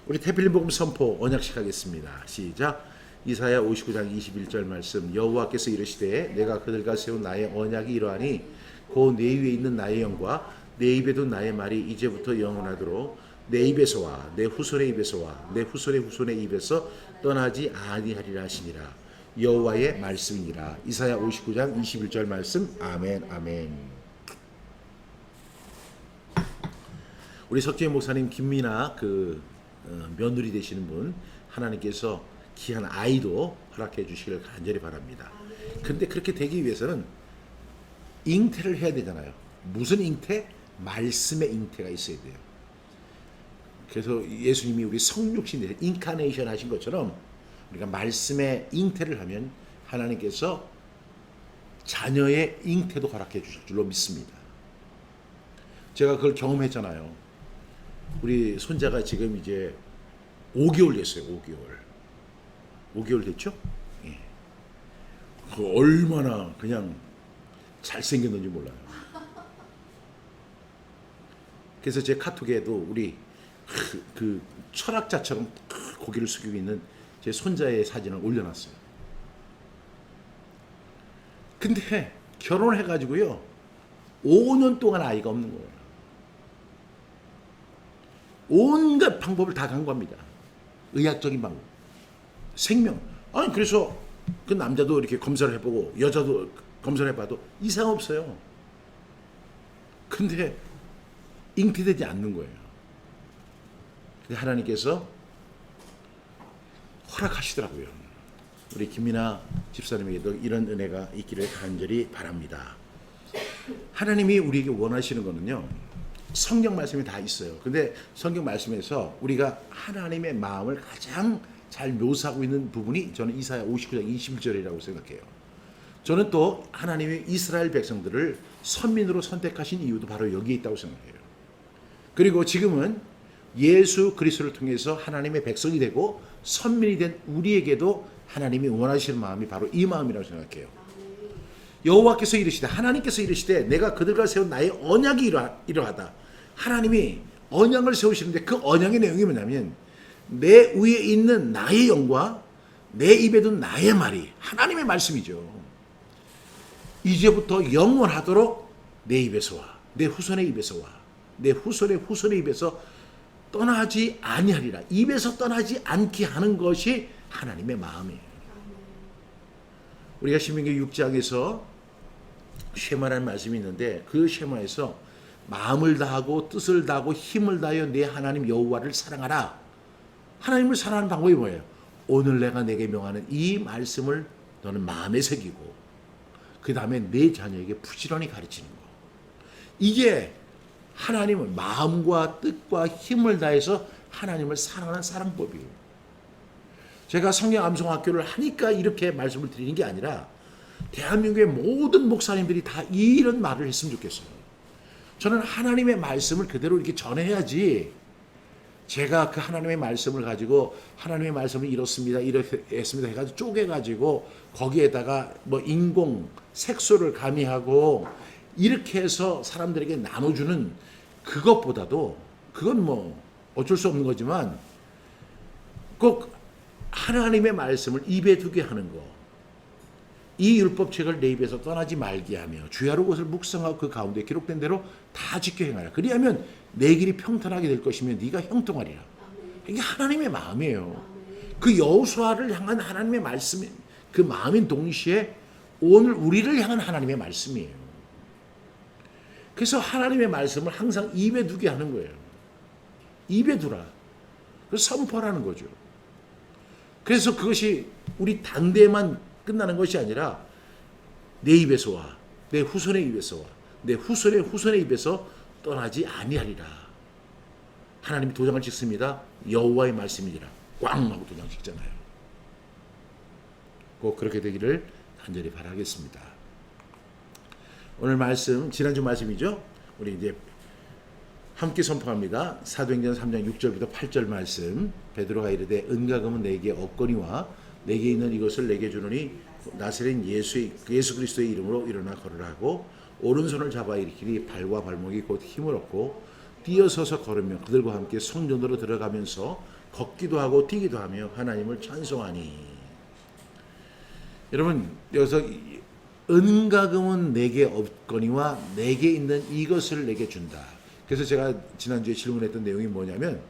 우리 태필린복음 선포 언약식 하겠습니다. 시작. 이사야 59장 21절 말씀. 여호와께서 이르시되 내가 그들과 세운 나의 언약이 이러하니 곧 내 위에 있는 나의 영과 내 입에 둔 나의 말이 이제부터 영원하도록 내 입에서와 내 후손의 입에서와 내 후손의 후손의 입에서 떠나지 아니하리라 하시니라. 여호와의 말씀이니라. 이사야 59장 21절 말씀. 아멘. 아멘. 우리 석재인 목사님 김미나 며느리 되시는 분 하나님께서 귀한 아이도 허락해 주시길 간절히 바랍니다. 근데 그렇게 되기 위해서는 잉태를 해야 되잖아요. 무슨 잉태? 말씀의 잉태가 있어야 돼요. 그래서 예수님이 우리 성육신 인카네이션 하신 것처럼 우리가 말씀의 잉태를 하면 하나님께서 자녀의 잉태도 허락해 주실 줄로 믿습니다. 제가 그걸 경험했잖아요. 우리 손자가 지금 이제 5개월 됐어요. 5개월 됐죠? 예. 그 얼마나 그냥 잘생겼는지 몰라요. 그래서 제 카톡에도 우리 그 철학자처럼 고개를 숙이고 있는 제 손자의 사진을 올려놨어요. 근데 결혼을 해가지고요 5년 동안 아이가 없는 거예요. 온갖 방법을 다 간과합니다. 의학적인 방법, 생명. 아니 그래서 그 남자도 이렇게 검사를 해보고 여자도 검사를 해봐도 이상 없어요. 근데 잉태되지 않는 거예요. 근데 하나님께서 허락하시더라고요. 우리 김민아 집사님에게도 이런 은혜가 있기를 간절히 바랍니다. 하나님이 우리에게 원하시는 거는요, 성경 말씀이 다 있어요. 근데 성경 말씀에서 우리가 하나님의 마음을 가장 잘 묘사하고 있는 부분이 저는 이사야 59장 21절이라고 생각해요. 저는 또 하나님이 이스라엘 백성들을 선민으로 선택하신 이유도 바로 여기에 있다고 생각해요. 그리고 지금은 예수 그리스도를 통해서 하나님의 백성이 되고 선민이 된 우리에게도 하나님이 원하시는 마음이 바로 이 마음이라고 생각해요. 여호와께서 이르시되, 하나님께서 이르시되 내가 그들과 세운 나의 언약이 이러하다. 하나님이 언약을 세우시는데 그 언약의 내용이 뭐냐면 내 위에 있는 나의 영과 내 입에 둔 나의 말이 하나님의 말씀이죠. 이제부터 영원하도록 내 입에서와 내 후손의 입에서와 내 후손의 후손의 입에서 떠나지 아니하리라. 입에서 떠나지 않게 하는 것이 하나님의 마음이에요. 우리가 신명기 6장에서 쉐마라는 말씀이 있는데 그 쉐마에서 마음을 다하고 뜻을 다하고 힘을 다하여 내 하나님 여호와를 사랑하라. 하나님을 사랑하는 방법이 뭐예요? 오늘 내가 내게 명하는 이 말씀을 너는 마음에 새기고 그 다음에 내 자녀에게 부지런히 가르치는 거. 이게 하나님을 마음과 뜻과 힘을 다해서 하나님을 사랑하는 사랑법이에요. 제가 성령 암송학교를 하니까 이렇게 말씀을 드리는 게 아니라 대한민국의 모든 목사님들이 다 이런 말을 했으면 좋겠어요. 저는 하나님의 말씀을 그대로 이렇게 전해야지 제가 그 하나님의 말씀을 가지고 하나님의 말씀을 이렇습니다, 이렇게 했습니다 해가지고 쪼개가지고 거기에다가 뭐 인공 색소를 가미하고 이렇게 해서 사람들에게 나눠주는 그것보다도 그건 뭐 어쩔 수 없는 거지만 꼭 하나님의 말씀을 입에 두게 하는 거. 이 율법책을 내 입에서 떠나지 말게 하며 주야로 그것을 묵상하고 그 가운데 기록된 대로 다 지켜 행하라. 그리하면 내 길이 평탄하게 될 것이며 네가 형통하리라. 이게 하나님의 마음이에요. 그 여호수아를 향한 하나님의 말씀, 그 마음인 동시에 오늘 우리를 향한 하나님의 말씀이에요. 그래서 하나님의 말씀을 항상 입에 두게 하는 거예요. 입에 두라. 그래서 선포하라는 거죠. 그래서 그것이 우리 당대에만 끝나는 것이 아니라 내 입에서와 내 후손의 입에서와 내 후손의 후손의 입에서 떠나지 아니하리라. 하나님이 도장을 찍습니다. 여호와의 말씀이니라. 꽝 하고 도장 찍잖아요. 꼭 그렇게 되기를 간절히 바라겠습니다. 오늘 말씀 지난주 말씀이죠. 우리 이제 함께 선포합니다. 사도행전 3장 6절부터 8절 말씀. 베드로가 이르되 은과 금은 내게 없거니와 내게 있는 이것을 내게 주노니 나사렛 예수 그리스도의 이름으로 일어나 걸으라 하고 오른손을 잡아 일으키니 발과 발목이 곧 힘을 얻고 뛰어서서 걸으며 그들과 함께 성전으로 들어가면서 걷기도 하고 뛰기도 하며 하나님을 찬송하니. 여러분 여기서 은과 금은 내게 없거니와 내게 있는 이것을 내게 준다. 그래서 제가 지난주에 질문했던 내용이 뭐냐면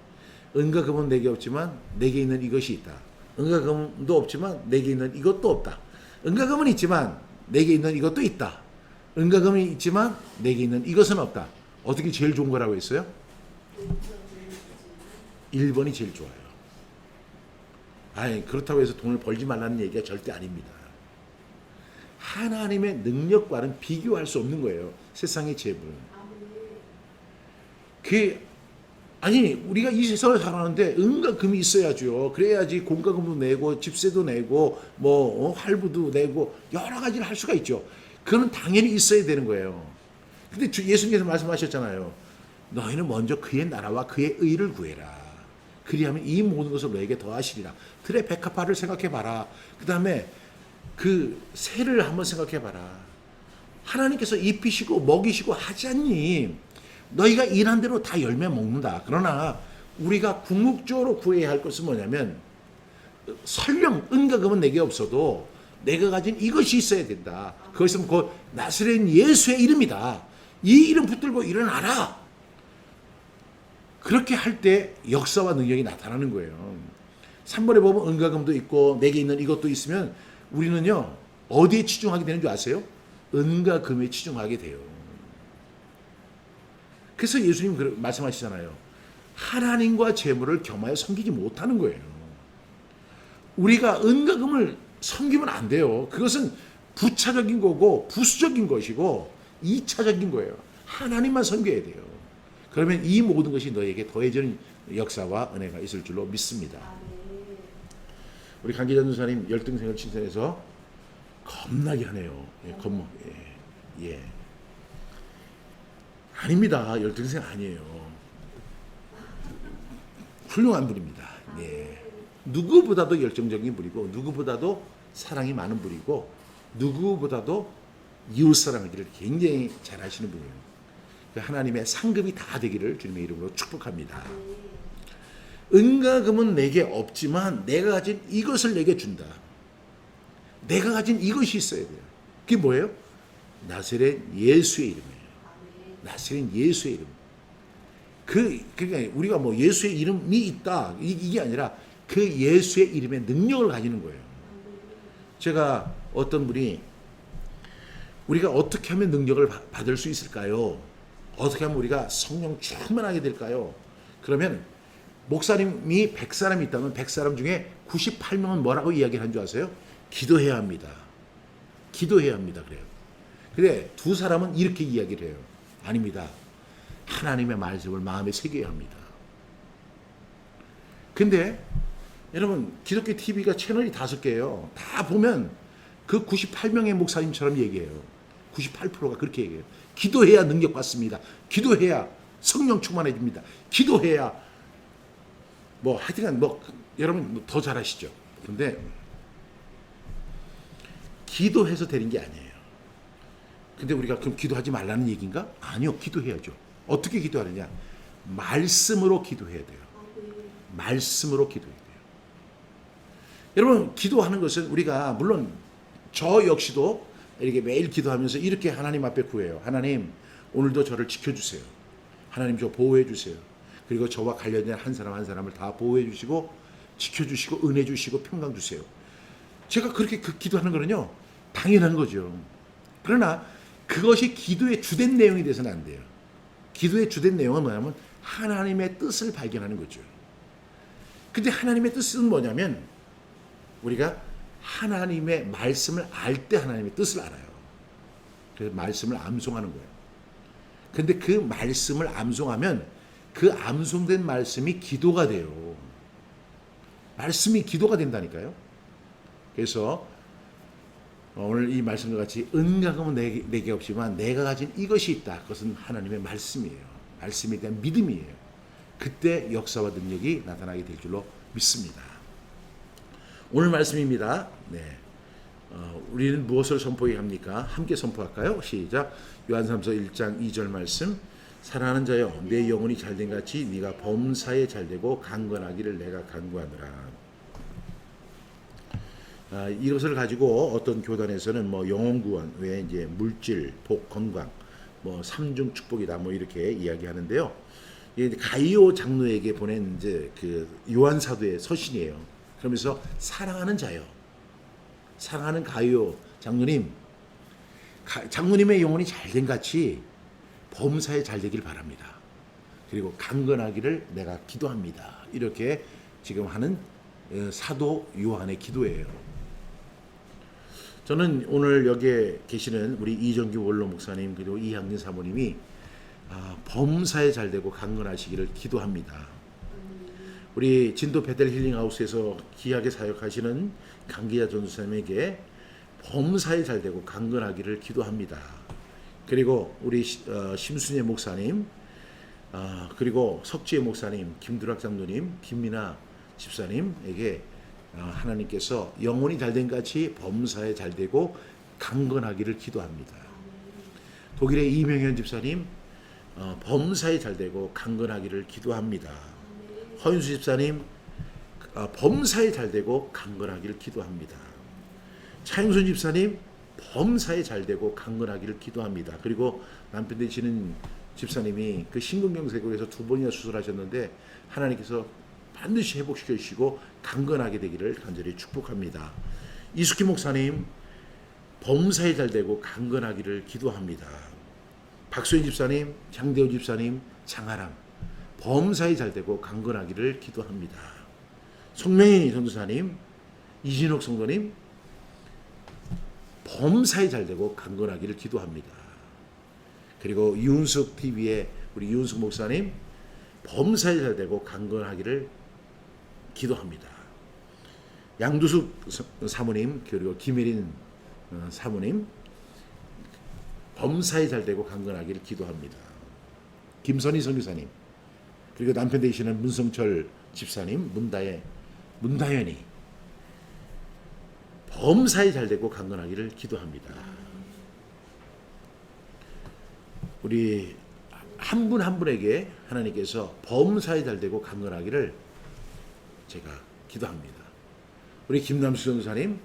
은과 금은 내게 없지만 내게 있는 이것이 있다. 은과 금도 없지만 내게 있는 이것도 없다. 은과 금은 있지만 내게 있는 이것도 있다. 은과 금이 있지만 내게 있는 이것은 없다. 어떻게 제일 좋은 거라고 했어요? 1번이 제일 좋아요. 아니 그렇다고 해서 돈을 벌지 말라는 얘기가 절대 아닙니다. 하나님의 능력과는 비교할 수 없는 거예요. 세상의 재물. 아니 우리가 이 세상을 살아가는데 은과 금이 있어야죠. 그래야지 공과금도 내고 집세도 내고 뭐 할부도 내고 여러 가지를 할 수가 있죠. 그거는 당연히 있어야 되는 거예요. 근데 예수님께서 말씀하셨잖아요. 너희는 먼저 그의 나라와 그의 의를 구해라. 그리하면 이 모든 것을 너에게 더하시리라. 들의 백합화를 생각해봐라. 그 다음에 그 새를 한번 생각해봐라. 하나님께서 입히시고 먹이시고 하지 않니? 너희가 일한 대로 다 열매 먹는다. 그러나 우리가 궁극적으로 구해야 할 것은 뭐냐면 설령 은과 금은 내게 없어도 내가 가진 이것이 있어야 된다. 그것은 곧 나사렛 예수의 이름이다. 이 이름 붙들고 일어나라. 그렇게 할 때 역사와 능력이 나타나는 거예요. 3번에 보면 은과 금도 있고 내게 있는 이것도 있으면 우리는요 어디에 치중하게 되는 줄 아세요? 은과 금에 치중하게 돼요. 그래서 예수님 말씀하시잖아요. 하나님과 재물을 겸하여 섬기지 못하는 거예요. 우리가 은과 금을 섬기면 안 돼요. 그것은 부차적인 거고 부수적인 것이고 2차적인 거예요. 하나님만 섬겨야 돼요. 그러면 이 모든 것이 너에게 더해지는 역사와 은혜가 있을 줄로 믿습니다. 우리 강기자 전사님 열등생을 칭찬해서 겁나게 하네요. 예. 아닙니다. 열등생 아니에요. 훌륭한 분입니다. 예. 누구보다도 열정적인 분이고 누구보다도 사랑이 많은 분이고 누구보다도 이웃사랑을 굉장히 잘하시는 분이에요. 하나님의 상급이 다 되기를 주님의 이름으로 축복합니다. 은과 금은 내게 없지만 내가 가진 이것을 내게 준다. 내가 가진 이것이 있어야 돼요. 그게 뭐예요? 나사렛 예수의 이름이에요. 나사렛 예수의 이름. 그러니까 우리가 뭐 예수의 이름이 있다 이게 아니라 그 예수의 이름의 능력을 가지는 거예요. 제가 어떤 분이 우리가 어떻게 하면 능력을 받을 수 있을까요? 어떻게 하면 우리가 성령 충만하게 될까요? 그러면 목사님이 100사람이 있다면 100사람 중에 98명은 뭐라고 이야기를 한 줄 아세요? 기도해야 합니다. 기도해야 합니다. 그래요. 근데 두 사람은 이렇게 이야기를 해요. 아닙니다. 하나님의 말씀을 마음에 새겨야 합니다. 근데 여러분 기독교 TV가 채널이 5개예요. 다 보면 그 98명의 목사님처럼 얘기해요. 98%가 그렇게 얘기해요. 기도해야 능력 받습니다. 기도해야 성령 충만해집니다. 기도해야 뭐 하여튼간 뭐 여러분 더 잘하시죠. 근데 기도해서 되는 게 아니에요. 근데 우리가 그럼 기도하지 말라는 얘기인가? 아니요. 기도해야죠. 어떻게 기도하느냐? 말씀으로 기도해야 돼요. 말씀으로 기도해야 돼요. 여러분 기도하는 것은 우리가 물론 저 역시도 이렇게 매일 기도하면서 이렇게 하나님 앞에 구해요. 하나님 오늘도 저를 지켜주세요. 하나님 저 보호해 주세요. 그리고 저와 관련된 한 사람 한 사람을 다 보호해 주시고 지켜주시고 은혜 주시고 평강 주세요. 제가 그렇게 기도하는 거는요 당연한 거죠. 그러나 그것이 기도의 주된 내용이 돼서는 안 돼요. 기도의 주된 내용은 뭐냐면 하나님의 뜻을 발견하는 거죠. 근데 하나님의 뜻은 뭐냐면 우리가 하나님의 말씀을 알 때 하나님의 뜻을 알아요. 그래서 말씀을 암송하는 거예요. 근데 그 말씀을 암송하면 그 암송된 말씀이 기도가 돼요. 말씀이 기도가 된다니까요. 그래서 오늘 이 말씀과 같이 은과 금은 내게 없지만 내가 가진 이것이 있다. 그것은 하나님의 말씀이에요. 말씀에 대한 믿음이에요. 그때 역사와 능력이 나타나게 될 줄로 믿습니다. 오늘 말씀입니다. 네. 우리는 무엇을 선포해야 합니까? 함께 선포할까요? 시작. 요한삼서 1장 2절 말씀. 사랑하는 자여, 내 영혼이 잘된 같이 네가 범사에 잘되고 강건하기를 내가 간구하노라. 이것을 가지고 어떤 교단에서는 뭐 영혼 구원 외에 이제 물질, 복, 건강, 뭐 삼중 축복이다 뭐 이렇게 이야기하는데요. 이게 가이오 장로에게 보낸 이제 그 요한 사도의 서신이에요. 그러면서 사랑하는 자요, 사랑하는 가이오 장로님, 장로님의 영혼이 잘된 같이 범사에 잘되길 바랍니다. 그리고 강건하기를 내가 기도합니다. 이렇게 지금 하는 사도 요한의 기도예요. 저는 오늘 여기에 계시는 우리 이정규 원로 목사님 그리고 이향진 사모님이 범사에 잘되고 강건하시기를 기도합니다. 우리 진도 베델 힐링하우스에서 귀하게 사역하시는 강기자 전도사님에게 범사에 잘되고 강건하기를 기도합니다. 그리고 우리 심순예 목사님, 그리고 석지혜 목사님, 김두락 장로님, 김민아 집사님에게 하나님께서 영혼이 잘된 같이 범사에 잘되고 강건하기를 기도합니다. 독일의 이명현 집사님, 범사에 잘되고 강건하기를 기도합니다. 허윤수 집사님, 범사에 잘되고 강건하기를 기도합니다. 차영순 집사님, 범사에 잘되고 강건하기를 기도합니다. 그리고 남편 되시는 집사님이 그 심근경색으로 2번이나 수술하셨는데 하나님께서 반드시 회복시켜 주시고 강건하게 되기를 간절히 축복합니다. 이숙희 목사님, 범사에 잘되고 강건하기를 기도합니다. 박소희 집사님, 장대호 집사님, 장하람, 범사에 잘되고 강건하기를 기도합니다. 송명희 전도사님, 이진옥 성도님, 범사에 잘되고 강건하기를 기도합니다. 그리고 이윤숙 TV의 우리 이윤숙 목사님, 범사에 잘되고 강건하기를 기도합니다. 양두숙 사모님, 그리고 김혜린 사모님, 범사에 잘되고 강건하기를 기도합니다. 김선희 선교사님, 그리고 남편 되시는 문성철 집사님, 문다연이 범사에 잘되고 강건하기를 기도합니다. 우리 한 분 한 분에게 하나님께서 범사에 잘되고 강건하기를 제가 기도합니다. 우리 김남수 전도사님,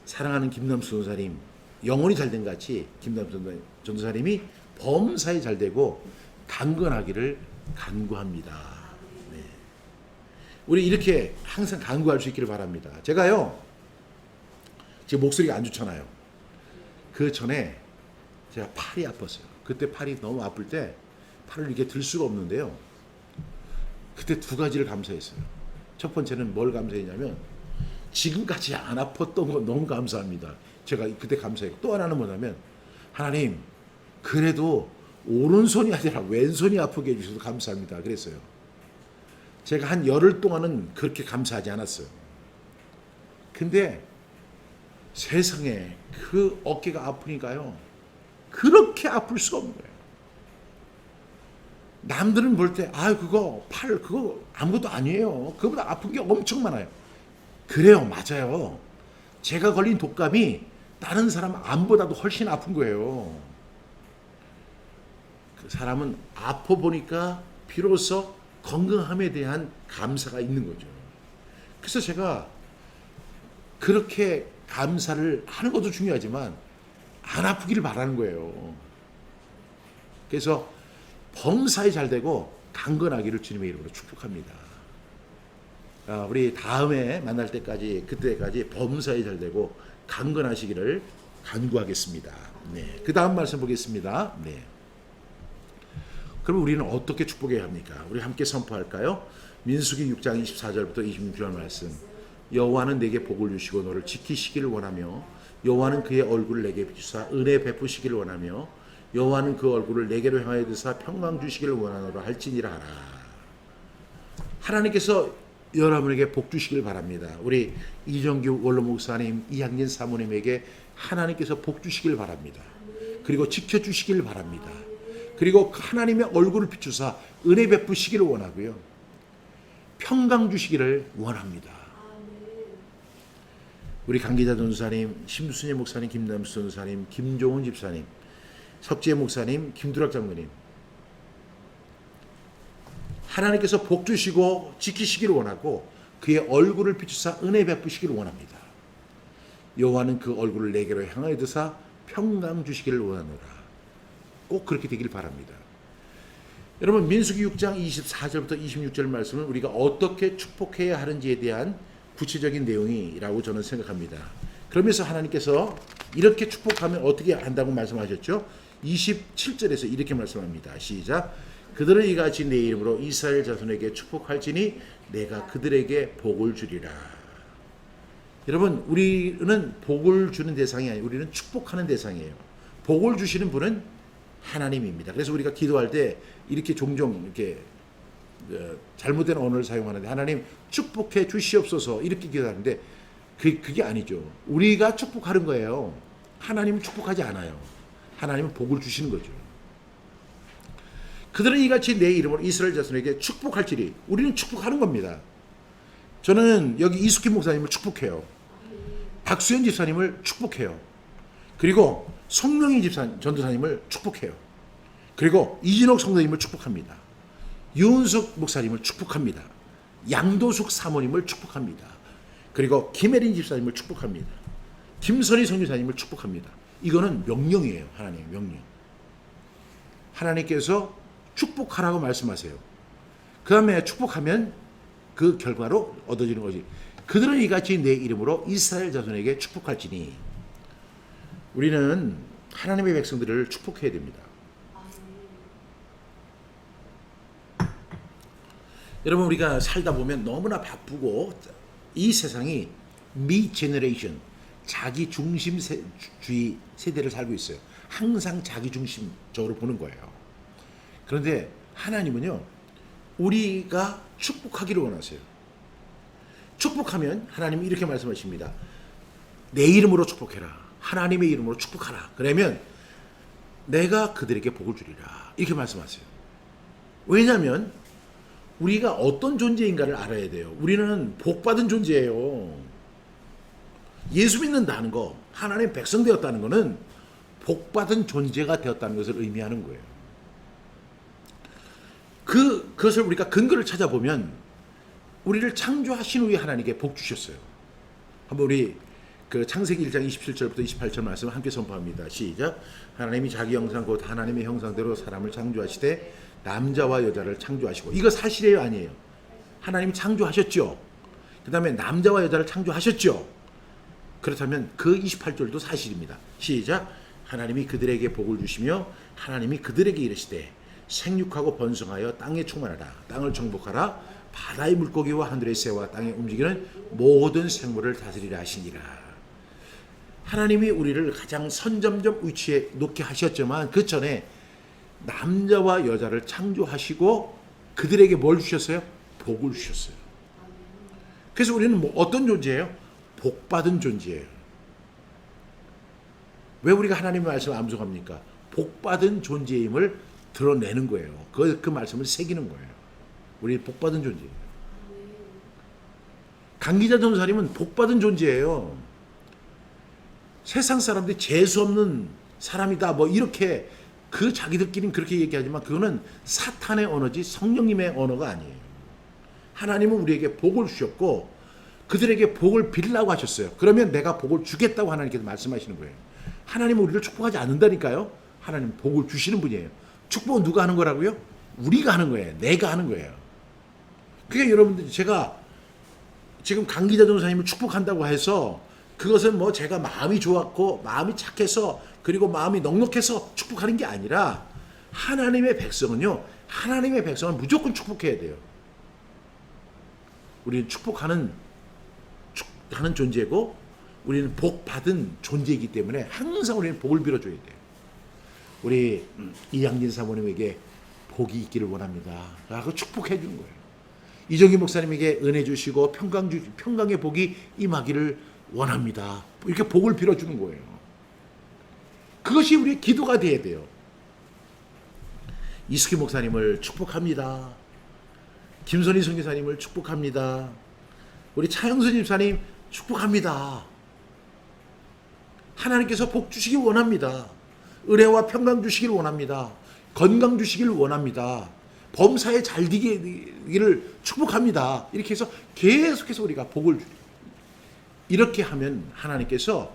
사랑하는 김남수 전도사님, 영혼이 잘된 같이 김남수 전도사님이 범사에 잘되고 강건하기를 간구합니다. 네. 우리 이렇게 항상 간구할 수 있기를 바랍니다. 제가요, 제 목소리가 안 좋잖아요. 그 전에 제가 팔이 아팠어요. 그때 팔이 너무 아플 때 팔을 이렇게 들 수가 없는데요. 그때 2가지를 감사했어요. 첫 번째는 뭘 감사했냐면 지금까지 안 아팠던 거 너무 감사합니다. 제가 그때 감사했고, 또 하나는 뭐냐면 하나님, 그래도 오른손이 아니라 왼손이 아프게 해주셔서 감사합니다. 그랬어요. 제가 한 열흘 동안은 그렇게 감사하지 않았어요. 근데 세상에 그 어깨가 아프니까요, 그렇게 아플 수가 없는 거예요. 남들은 볼 때 그거 팔 그거 아무것도 아니에요. 그거보다 아픈 게 엄청 많아요. 그래요, 맞아요. 제가 걸린 독감이 다른 사람 암보다도 훨씬 아픈 거예요. 그 사람은 아파 보니까 비로소 건강함에 대한 감사가 있는 거죠. 그래서 제가 그렇게 감사를 하는 것도 중요하지만 안 아프기를 바라는 거예요. 그래서 범사에 잘되고 강건하기를 주님의 이름으로 축복합니다. 우리 다음에 만날 때까지, 그때까지 범사에 잘되고 강건하시기를 간구하겠습니다. 네, 그 다음 말씀 보겠습니다. 네. 그럼 우리는 어떻게 축복해야 합니까? 우리 함께 선포할까요? 민수기 6장 24절부터 26절 말씀. 여호와는 내게 복을 주시고 너를 지키시기를 원하며 여호와는 그의 얼굴을 내게 비추사 은혜 베푸시기를 원하며 여호와는 그 얼굴을 내게로 향하여 드사 평강 주시기를 원하노라 할지니라 하라. 하나님께서 여러분에게 복 주시길 바랍니다. 우리 이정규 원로 목사님, 이향진 사모님에게 하나님께서 복 주시길 바랍니다. 그리고 지켜주시길 바랍니다. 그리고 하나님의 얼굴을 비추사 은혜 베푸시기를 원하고요, 평강 주시기를 원합니다. 우리 강기자 전도사님, 심순예 목사님, 김남수 전도사님, 김종훈 집사님, 석지혜 목사님, 김두락 장로님, 하나님께서 복 주시고 지키시기를 원하고 그의 얼굴을 비추사 은혜 베푸시기를 원합니다. 여호와는 그 얼굴을 내게로 향하여 드사 평강 주시기를 원하노라. 꼭 그렇게 되길 바랍니다. 여러분 민수기 6장 24절부터 26절 말씀은 우리가 어떻게 축복해야 하는지에 대한 구체적인 내용이라고 저는 생각합니다. 그러면서 하나님께서 이렇게 축복하면 어떻게 한다고 말씀하셨죠? 27절에서 이렇게 말씀합니다. 시작. 그들은 이같이 내 이름으로 이스라엘 자손에게 축복할지니 내가 그들에게 복을 주리라. 여러분 우리는 복을 주는 대상이 아니에요. 우리는 축복하는 대상이에요. 복을 주시는 분은 하나님입니다. 그래서 우리가 기도할 때 이렇게 종종 이렇게 잘못된 언어를 사용하는데 하나님 축복해 주시옵소서 이렇게 기도하는데 그게 아니죠. 우리가 축복하는 거예요. 하나님은 축복하지 않아요. 하나님은 복을 주시는 거죠. 그들은 이같이 내 이름으로 이스라엘 자손에게 축복할지니 우리는 축복하는 겁니다. 저는 여기 이숙희 목사님을 축복해요. 박수현 집사님을 축복해요. 그리고 송명희 전도사님을 축복해요. 그리고 이진옥 성도님을 축복합니다. 유은숙 목사님을 축복합니다. 양도숙 사모님을 축복합니다. 그리고 김혜린 집사님을 축복합니다. 김선희 성교사님을 축복합니다. 이거는 명령이에요. 하나님의 명령. 하나님께서 축복하라고 말씀하세요. 그 다음에 축복하면 그 결과로 얻어지는 거지. 그들은 이같이 내 이름으로 이스라엘 자손에게 축복할지니 우리는 하나님의 백성들을 축복해야 됩니다. 여러분 우리가 살다 보면 너무나 바쁘고 이 세상이 미 제너레이션 자기 중심주의 세대를 살고 있어요. 항상 자기 중심적으로 보는 거예요. 그런데 하나님은요 우리가 축복하기를 원하세요. 축복하면 하나님이 이렇게 말씀하십니다. 내 이름으로 축복해라. 하나님의 이름으로 축복하라. 그러면 내가 그들에게 복을 주리라. 이렇게 말씀하세요. 왜냐하면 우리가 어떤 존재인가를 알아야 돼요. 우리는 복받은 존재예요. 예수 믿는다는 거, 하나님의 백성 되었다는 것은 복받은 존재가 되었다는 것을 의미하는 거예요. 그것을 우리가 근거를 찾아보면 우리를 창조하신 후에 하나님께 복 주셨어요. 한번 우리 그 창세기 1장 27절부터 28절 말씀을 함께 선포합니다. 시작. 하나님이 자기 형상 곧 하나님의 형상대로 사람을 창조하시되 남자와 여자를 창조하시고 이거 사실이에요 아니에요? 하나님이 창조하셨죠. 그 다음에 남자와 여자를 창조하셨죠. 그렇다면 그 28절도 사실입니다. 시작. 하나님이 그들에게 복을 주시며 하나님이 그들에게 이르시되 생육하고 번성하여 땅에 충만하라. 땅을 정복하라. 바다의 물고기와 하늘의 새와 땅에 움직이는 모든 생물을 다스리라 하시니라. 하나님이 우리를 가장 선점적 위치에 놓게 하셨지만 그 전에 남자와 여자를 창조하시고 그들에게 뭘 주셨어요? 복을 주셨어요. 그래서 우리는 뭐 어떤 존재예요? 복받은 존재예요. 왜 우리가 하나님의 말씀을 암송합니까? 복받은 존재임을 드러내는 거예요. 그 말씀을 새기는 거예요. 우리 복받은 존재예요. 강기자 전사님은 복받은 존재예요. 세상 사람들이 재수 없는 사람이다 뭐 이렇게 그 자기들끼리는 그렇게 얘기하지만 그거는 사탄의 언어지 성령님의 언어가 아니에요. 하나님은 우리에게 복을 주셨고 그들에게 복을 빌라고 하셨어요. 그러면 내가 복을 주겠다고 하나님께서 말씀하시는 거예요. 하나님은 우리를 축복하지 않는다니까요. 하나님은 복을 주시는 분이에요. 축복은 누가 하는 거라고요? 우리가 하는 거예요. 내가 하는 거예요. 그러니까 여러분들 제가 지금 강기자 전사님을 축복한다고 해서 그것은 뭐 제가 마음이 좋았고 마음이 착해서 그리고 마음이 넉넉해서 축복하는 게 아니라 하나님의 백성은요. 하나님의 백성은 무조건 축복해야 돼요. 우리는 축복하는 존재고 우리는 복 받은 존재이기 때문에 항상 우리는 복을 빌어줘야 돼요. 우리 이양진 사모님에게 복이 있기를 원합니다. 라고 축복해 주는 거예요. 이정기 목사님에게 은혜 주시고 평강의 복이 임하기를 원합니다. 이렇게 복을 빌어주는 거예요. 그것이 우리의 기도가 돼야 돼요. 이숙희 목사님을 축복합니다. 김선희 선교사님을 축복합니다. 우리 차영선 집사님 축복합니다. 하나님께서 복 주시길 원합니다. 은혜와 평강 주시길 원합니다. 건강 주시길 원합니다. 범사에 잘 되기를 축복합니다. 이렇게 해서 계속해서 우리가 복을 이렇게 하면 하나님께서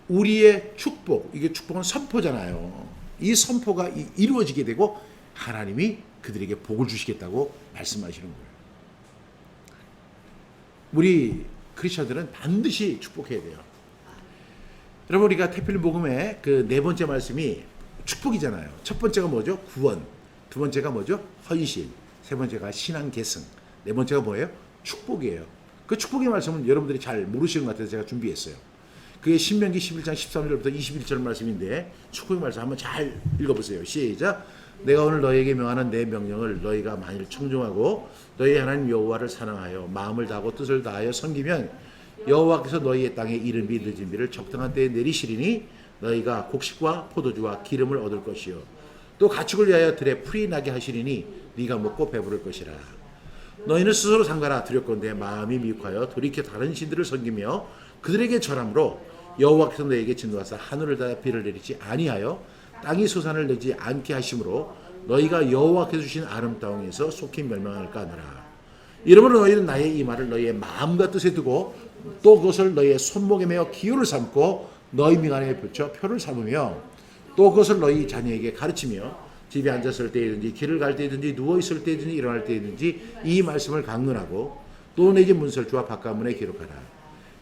우리의 축복, 이게 축복은 선포잖아요. 이 선포가 이루어지게 되고 하나님이 그들에게 복을 주시겠다고 말씀하시는 거예요. 우리 크리스천들은 반드시 축복해야 돼요. 여러분, 우리가 태필 복음의 그 네 번째 말씀이 축복이잖아요. 첫 번째가 뭐죠? 구원. 두 번째가 뭐죠? 헌신. 세 번째가 신앙 계승. 네 번째가 뭐예요? 축복이에요. 그 축복의 말씀은 여러분들이 잘 모르시는 것 같아서 제가 준비했어요. 그게 신명기 11장 13절부터 21절 말씀인데 축복의 말씀 한번 잘 읽어보세요. 시작. 내가 오늘 너희에게 명하는 내 명령을 너희가 만일 청종하고 너희 하나님 여호와를 사랑하여 마음을 다하고 뜻을 다하여 섬기면 여호와께서 너희의 땅에 이른 비 늦은 비를 적당한 때에 내리시리니 너희가 곡식과 포도주와 기름을 얻을 것이요 또 가축을 위하여 들에 풀이 나게 하시리니 네가 먹고 배부를 것이라. 너희는 스스로 상가라 두렵건대 마음이 미혹하여 돌이켜 다른 신들을 섬기며 그들에게 절함으로 여호와께서 너희에게 진노하사 하늘을 닫아 비를 내리지 아니하여 땅이 소산을 내지 않게 하심으로 너희가 여호와께서 주신 아름다운 땅에서 속히 멸망할까 하노라. 이러므로 너희는 나의 이 말을 너희의 마음과 뜻에 두고 또 그것을 너희의 손목에 매어 기호를 삼고 너희 미간에 붙여 표를 삼으며 또 그것을 너희 자녀에게 가르치며 집에 앉았을 때이든지 길을 갈 때이든지 누워있을 때이든지 일어날 때이든지 이 말씀을 강론하고 또 내 집 문설주와 바깥문에 기록하라.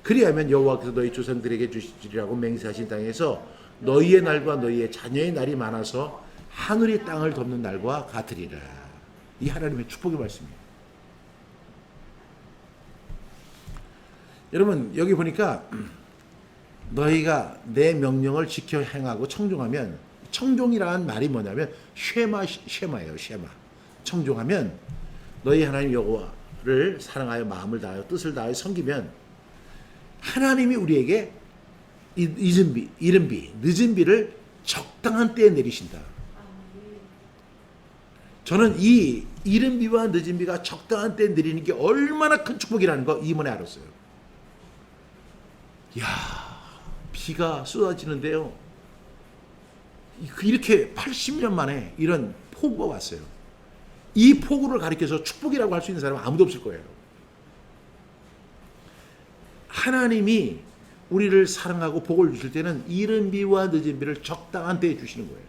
그리하면 여호와께서 너희 조상들에게 주시리라고 맹세하신 땅에서 너희의 날과 너희의 자녀의 날이 많아서 하늘이 땅을 덮는 날과 같으리라. 이 하나님의 축복의 말씀입니다. 여러분, 여기 보니까 너희가 내 명령을 지켜 행하고 청종하면, 청종이라는 말이 뭐냐면 쉐마예요. 쉐마. 청종하면 너희 하나님 여호와를 사랑하여 마음을 다하여 뜻을 다하여 섬기면 하나님이 우리에게 이른 비, 늦은 비를 적당한 때에 내리신다. 저는 이 이른 비와 늦은 비가 적당한 때에 내리는 게 얼마나 큰 축복이라는 거 이번에 알았어요. 야, 비가 쏟아지는데요. 이렇게 80년 만에 이런 폭우가 왔어요. 이 폭우를 가리켜서 축복이라고 할 수 있는 사람은 아무도 없을 거예요. 하나님이 우리를 사랑하고 복을 주실 때는 이른 비와 늦은 비를 적당한 때에 주시는 거예요.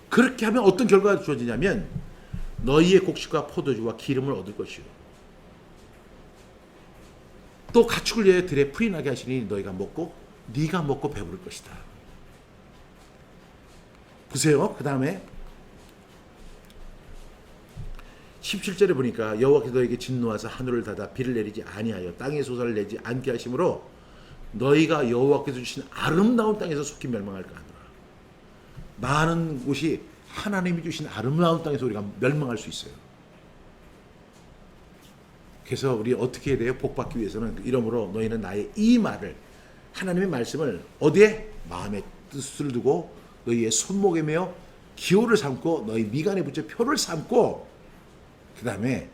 그렇게 하면 어떤 결과가 주어지냐면 너희의 곡식과 포도주와 기름을 얻을 것이요 또 가축을 위하여 들에 풀이 나게 하시니 네가 먹고 배부를 것이다. 보세요. 그 다음에 17절에 보니까 여호와께서 너에게 진노하사 하늘을 닫아 비를 내리지 아니하여 땅에 소산을 내지 않게 하심으로 너희가 여호와께서 주신 아름다운 땅에서 속히 멸망할까 하노라. 많은 곳이 하나님이 주신 아름다운 땅에서 우리가 멸망할 수 있어요. 그래서 우리 어떻게 해야 돼요? 복받기 위해서는 이러므로 너희는 나의 이 말을, 하나님의 말씀을 어디에? 마음에 뜻을 두고 너희의 손목에 매어 기호를 삼고 너희 미간에 붙여 표를 삼고 그 다음에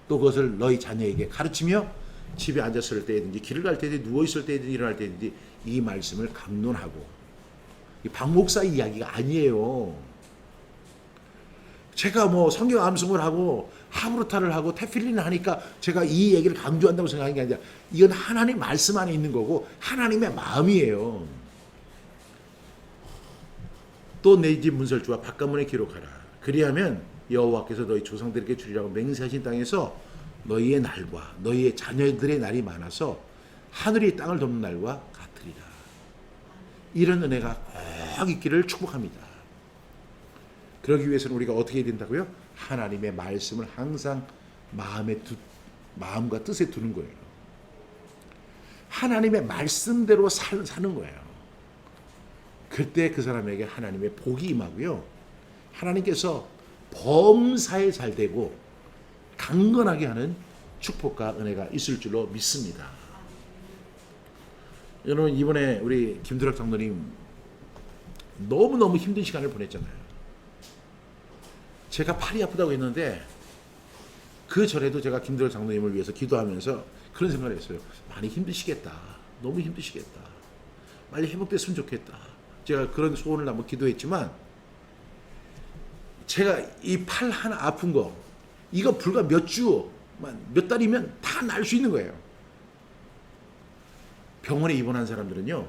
또 그것을 너희 자녀에게 가르치며 집에 앉았을 때든지 길을 갈 때든지 누워있을 때든지 일어날 때든지 이 말씀을 강론하고. 이 박 목사 이야기가 아니에요. 제가 뭐 성경 암송을 하고 하브루타를 하고 테필린을 하니까 제가 이 얘기를 강조한다고 생각하는 게 아니라 이건 하나님 말씀 안에 있는 거고 하나님의 마음이에요. 또 내 집 문설주와 바깥문에 기록하라. 그리하면 여호와께서 너희 조상들에게 주리라고 맹세하신 땅에서 너희의 날과 너희의 자녀들의 날이 많아서 하늘이 땅을 덮는 날과 같으리라. 이런 은혜가 꼭 있기를 축복합니다. 그러기 위해서는 우리가 어떻게 해야 된다고요? 하나님의 말씀을 항상 마음과 뜻에 두는 거예요. 하나님의 말씀대로 사는 거예요. 그때 그 사람에게 하나님의 복이 임하고요. 하나님께서 범사에 잘 되고 강건하게 하는 축복과 은혜가 있을 줄로 믿습니다. 여러분, 이번에 우리 김두락 장로님 너무너무 힘든 시간을 보냈잖아요. 제가 팔이 아프다고 했는데 그 전에도 제가 김두락 장로님을 위해서 기도하면서 그런 생각을 했어요. 많이 힘드시겠다. 너무 힘드시겠다. 빨리 회복됐으면 좋겠다. 제가 그런 소원을 한번 기도했지만 제가 이 팔 하나 아픈 거 이거 불과 몇 주만 몇 달이면 다 나을 수 있는 거예요. 병원에 입원한 사람들은요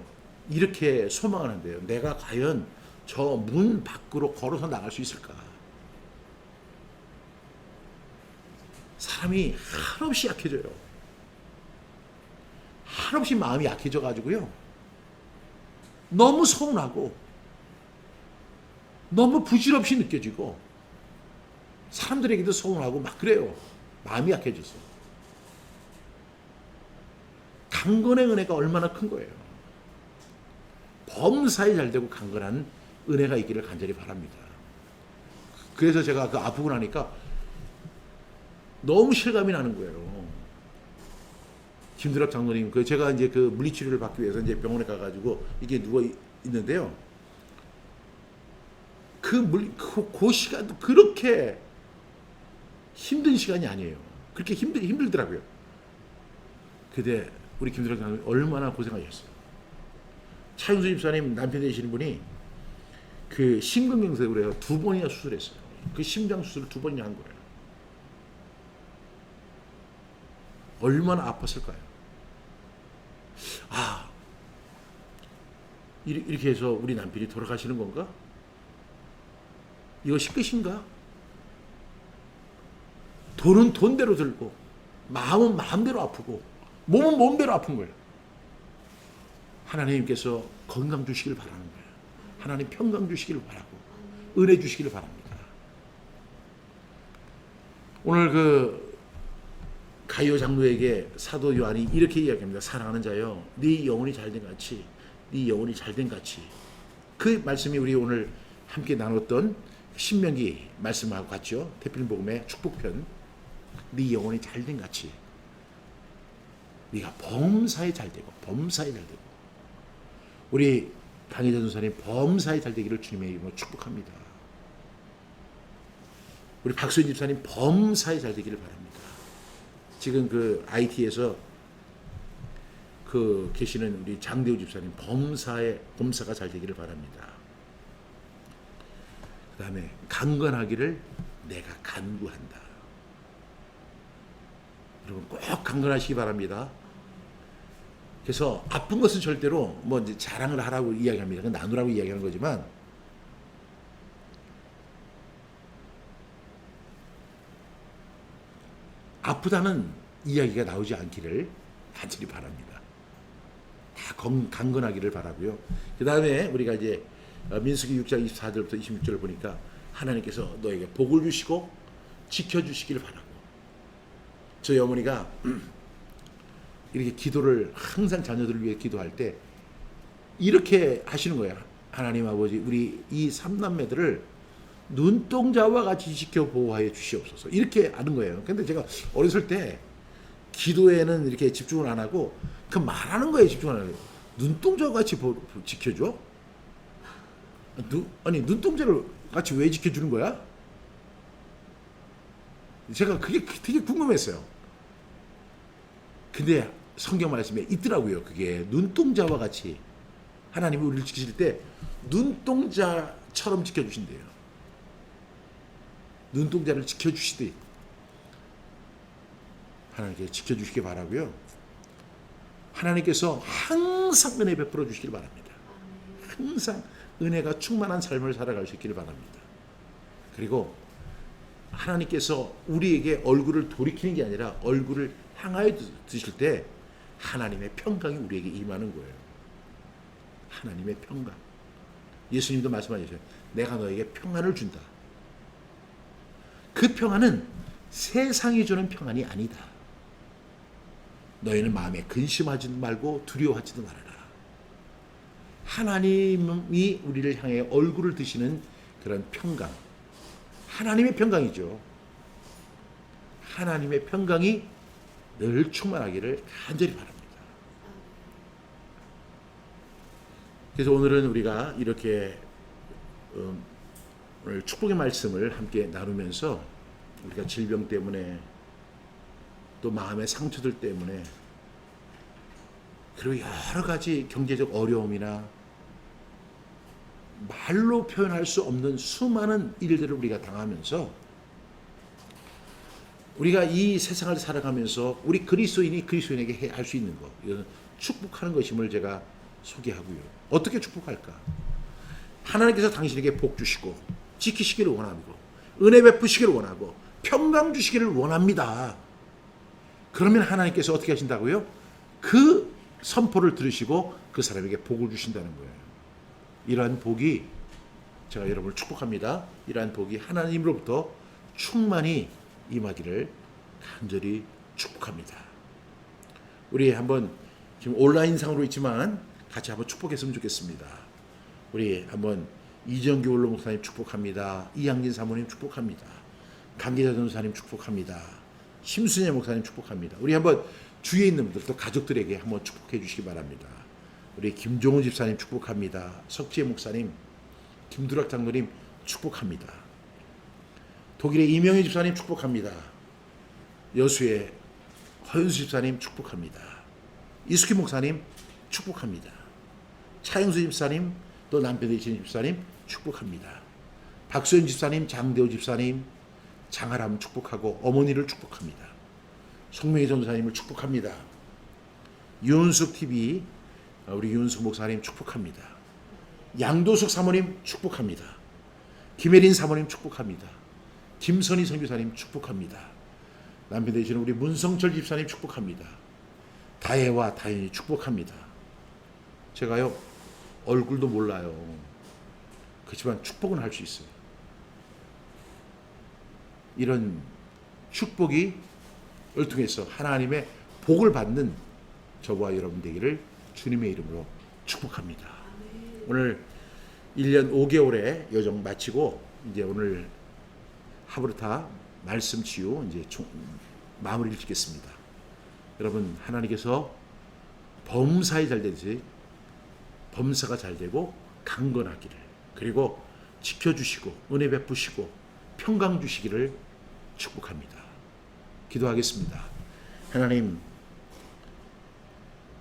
이렇게 소망을 한대요. 내가 과연 저 문 밖으로 걸어서 나갈 수 있을까? 사람이 한없이 약해져요. 한없이 마음이 약해져 가지고요 너무 서운하고 너무 부질없이 느껴지고 사람들에게도 서운하고 막 그래요. 마음이 약해져서. 강건의 은혜가 얼마나 큰 거예요. 범사에 잘되고 강건한 은혜가 있기를 간절히 바랍니다. 그래서 제가 그 아프고 나니까 너무 실감이 나는 거예요. 김드랍 장로님, 제가 이제 그 물리치료를 받기 위해서 이제 병원에 가가지고 이게 누워 있는데요. 그 시간도 그렇게 힘든 시간이 아니에요. 그렇게 힘들더라고요. 근데 우리 김드랍 장로님 얼마나 고생하셨어요. 차윤수 집사님 남편 되시는 분이 그 심근경색으로 해서 2번이나 수술했어요. 그 심장 수술을 2번이나 한 거예요. 얼마나 아팠을까요? 아, 이렇게 해서 우리 남편이 돌아가시는 건가? 이것이 끝인가? 돈은 돈대로 들고 마음은 마음대로 아프고 몸은 몸대로 아픈 거예요. 하나님께서 건강 주시길 바라는 거예요. 하나님 평강 주시길 바라고 은혜 주시기를 바랍니다. 오늘 그 가이오 장로에게 사도 요한이 이렇게 이야기합니다. 사랑하는 자여, 네 영혼이 잘된 같이, 네 영혼이 잘된 같이. 그 말씀이 우리 오늘 함께 나눴던 신명기 말씀하고 같죠. 태필복음의 축복편. 네 영혼이 잘된 같이. 네가 범사에 잘되고 범사에 잘되고. 우리 강혜자 전사님 범사에 잘되기를 주님의 이름으로 축복합니다. 우리 박수현 집사님 범사에 잘되기를 바랍니다. 지금 그 IT에서 그 계시는 우리 장대우 집사님 범사가 잘 되기를 바랍니다. 그 다음에 강건하기를 내가 간구한다. 여러분 꼭 강건하시기 바랍니다. 그래서 아픈 것은 절대로 뭐 이제 자랑을 하라고 이야기합니다. 나누라고 이야기하는 거지만 아프다는 이야기가 나오지 않기를 간절히 바랍니다. 다 강건하기를 바라고요. 그 다음에 우리가 이제 민수기 6장 24절부터 26절을 보니까 하나님께서 너에게 복을 주시고 지켜주시기를 바라고. 저희 어머니가 이렇게 기도를 항상 자녀들을 위해 기도할 때 이렇게 하시는 거예요. 하나님 아버지 우리 이 3남매들을 눈동자와 같이 지켜 보호하여 주시옵소서. 이렇게 하는 거예요. 근데 제가 어렸을 때 기도에는 이렇게 집중을 안 하고 그 말하는 거에 집중을 하는 거예요. 눈동자와 같이 지켜줘? 아니 눈동자를 같이 왜 지켜주는 거야? 제가 그게 되게 궁금했어요. 근데 성경 말씀에 있더라고요. 그게 눈동자와 같이 하나님이 우리를 지키실 때 눈동자처럼 지켜주신대요. 눈동자를 지켜주시듯 하나님께 지켜주시기 바라고요. 하나님께서 항상 은혜 베풀어 주시길 바랍니다. 항상 은혜가 충만한 삶을 살아갈 수 있기를 바랍니다. 그리고 하나님께서 우리에게 얼굴을 돌이키는 게 아니라 얼굴을 향하여 드실 때 하나님의 평강이 우리에게 임하는 거예요. 하나님의 평강. 예수님도 말씀하셨어요. 내가 너에게 평안을 준다. 그 평안은 세상이 주는 평안이 아니다. 너희는 마음에 근심하지 말고 두려워하지도 말아라. 하나님이 우리를 향해 얼굴을 드시는 그런 평강. 하나님의 평강이죠. 하나님의 평강이 늘 충만하기를 간절히 바랍니다. 그래서 오늘은 우리가 이렇게 오늘 축복의 말씀을 함께 나누면서 우리가 질병 때문에 또 마음의 상처들 때문에 그리고 여러 가지 경제적 어려움이나 말로 표현할 수 없는 수많은 일들을 우리가 당하면서 우리가 이 세상을 살아가면서 우리 그리스도인이 그리스도인에게 할 수 있는 것, 이것은 축복하는 것임을 제가 소개하고요. 어떻게 축복할까? 하나님께서 당신에게 복 주시고 지키시기를 원하고 은혜 베푸시기를 원하고 평강 주시기를 원합니다. 그러면 하나님께서 어떻게 하신다고요? 그 선포를 들으시고 그 사람에게 복을 주신다는 거예요. 이러한 복이, 제가 여러분을 축복합니다. 이러한 복이 하나님으로부터 충만히 임하기를 간절히 축복합니다. 우리 한번 지금 온라인상으로 있지만 같이 한번 축복했으면 좋겠습니다. 우리 한번 이정규 원로 목사님 축복합니다. 이양진 사모님 축복합니다. 강기자 전도사님 축복합니다. 심순애 목사님 축복합니다. 우리 한번 주위에 있는 분들 또 가족들에게 한번 축복해 주시기 바랍니다. 우리 김종훈 집사님 축복합니다. 석지혜 목사님, 김두락 장로님 축복합니다. 독일의 이명희 집사님 축복합니다. 여수의 허윤수 집사님 축복합니다. 이수기 목사님 축복합니다. 차영수 집사님, 또 남편 되시는 집사님 축복합니다. 박소연 집사님, 장대호 집사님, 장하람 축복하고 어머니를 축복합니다. 송명희 전도사님을 축복합니다. 윤숙 TV 우리 윤숙 목사님 축복합니다. 양도숙 사모님 축복합니다. 김혜린 사모님 축복합니다. 김선희 선교사님 축복합니다. 남편 되시는 우리 문성철 집사님 축복합니다. 다혜와 다현이 축복합니다. 제가요 얼굴도 몰라요. 그렇지만 축복은 할 수 있어요. 이런 축복이 통해서 하나님의 복을 받는 저와 여러분 되기를 주님의 이름으로 축복합니다. 오늘 1년 5개월의 여정 마치고 이제 오늘 하브르타 말씀 치유 이제 마무리를 짓겠습니다. 여러분, 하나님께서 범사에 잘 되듯이 범사가 잘 되고 강건하기를, 그리고 지켜주시고 은혜 베푸시고 평강 주시기를 축복합니다. 기도하겠습니다.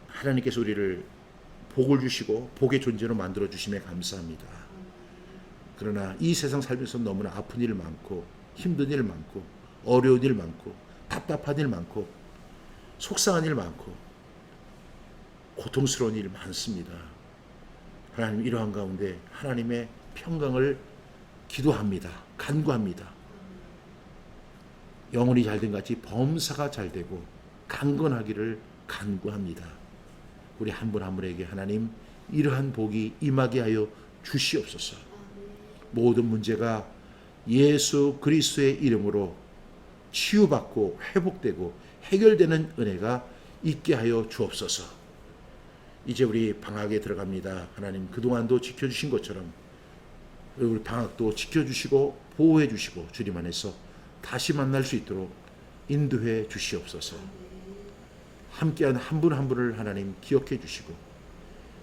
하나님께서 우리를 복을 주시고 복의 존재로 만들어 주심에 감사합니다. 그러나 이 세상 살면서 너무나 아픈 일 많고 힘든 일 많고 어려운 일 많고 답답한 일 많고 속상한 일 많고 고통스러운 일 많습니다. 하나님, 이러한 가운데 하나님의 평강을 기도합니다. 간구합니다. 영혼이 잘된 같이 범사가 잘되고 강건하기를 간구합니다. 우리 한 분 한 분에게 하나님 이러한 복이 임하게 하여 주시옵소서. 모든 문제가 예수 그리스도의 이름으로 치유받고 회복되고 해결되는 은혜가 있게 하여 주옵소서. 이제 우리 방학에 들어갑니다. 하나님, 그동안도 지켜주신 것처럼 우리 방학도 지켜주시고 보호해 주시고 주님 안에서 다시 만날 수 있도록 인도해 주시옵소서. 함께한 한 분 한 분을 하나님 기억해 주시고,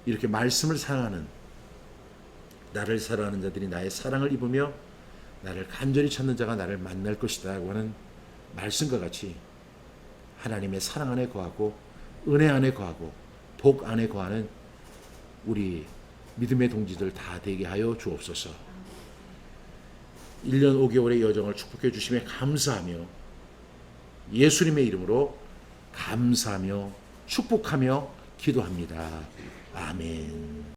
이렇게 말씀을 사랑하는, 나를 사랑하는 자들이 나의 사랑을 입으며 나를 간절히 찾는 자가 나를 만날 것이다 하고 하는 말씀과 같이 하나님의 사랑 안에 거하고 은혜 안에 거하고 복 안에 거하는 우리 믿음의 동지들 다 되게 하여 주옵소서. 1년 5개월의 여정을 축복해 주심에 감사하며 예수님의 이름으로 감사하며 축복하며 기도합니다. 아멘.